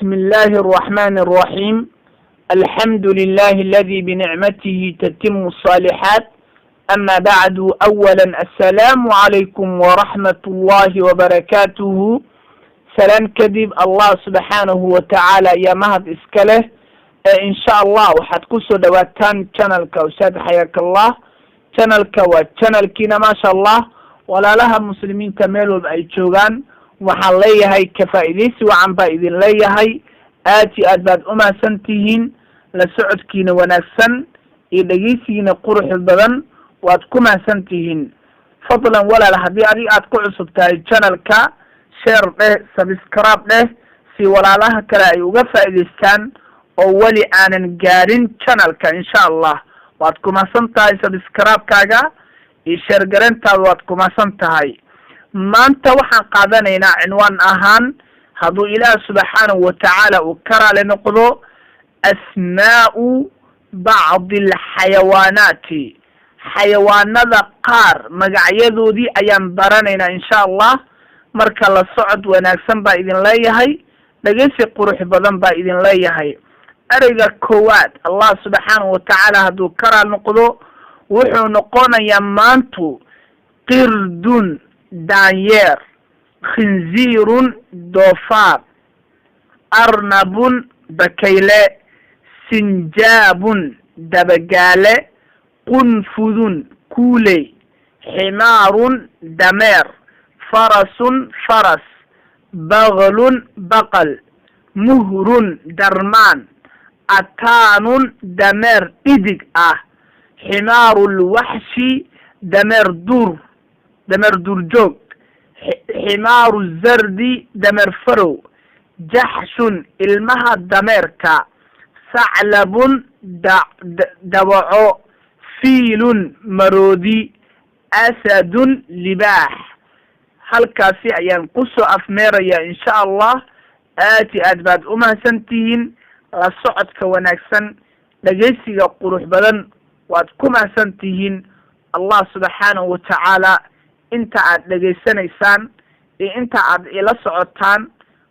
بسم الله الرحمن الرحيم. الحمد لله الذي بنعمته تتم الصالحات. أما بعد، أولا السلام عليكم ورحمة الله وبركاته. سلام كذب الله سبحانه وتعالى يا مهد إسكاله. إن شاء الله وحد كسو دواتان channel كوساد حياك الله channel channel كينا ما شاء الله ولا لها مسلمين تميلوا بأي جوغان waxaan leeyahay ka faa'iideysi wacan baa idin leeyahay aad iyo aad baad umahadsan tihiin la socodkiina wanaagsan iyo dhegeysigiina quruxda badan waad ku mahadsan tihiin. fadlan walaal haddii adiga aad ku cusub tahay channelka share dheh, subscribe dheh si walaalaha kale ay uga faa'iideystaan oo weli aanan gaarin channelka. insha allah waad ku mahadsan tahay subscribe-kaaga iyo share garantaada waad ku mahadsan tahay. maanta waxaan qaadanaynaa cinwaan ahaan hadduu ilaah subxaanahu watacaala uu ka raali noqdo asmaa'u bacdi alxayawaanaati, xayawaanada qaar magacyadoodii ayaan baranaynaa insha allah. marka la socod wanaagsan baa idin leeyahay, dhegeysi qurux badan baa idin leeyahay. ereyga koowaad allah subxaanahu watacaala hadduu ka raali noqdo wuxuu noqonayaa maantu qirdun daanyeer, khinziirun doofaar, arnabun bakayle, sinjaabun dabagaale, qunfudun kuuley, ximaarun dameer, farasun faras, baglun baqal, muhrun darmaan, ataanun dameer dhidig ah, ximaarulwaxshi dameer duurjoog, ximaaru zardi dameer farow, jaxshun ilmaha dameerka, saclabun dawaco, fiilun maroodi, asadun libaax. halkaasi ayaan kusoo afmeerayaa insha allah. aad iyo aad baad umahadsan tihiin la socodka wanaagsan, dhegeysiga qurux badan waad ku mahadsan tihiin. allah subxaanahu watacaala inta aad dhegeysanaysaan iyo inta aad ila socotaan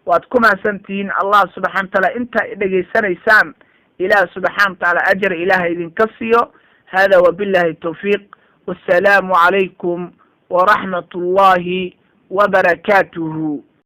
waad ku mahadsan tihiin. allah subxana wataala inta dhegeysanaysaan ilaah subxana wataala ajar ilaah idinka siiyo. hada wabillahi tawfiiq, wassalaamu calaykum waraxmat ullahi wabarakatuhu.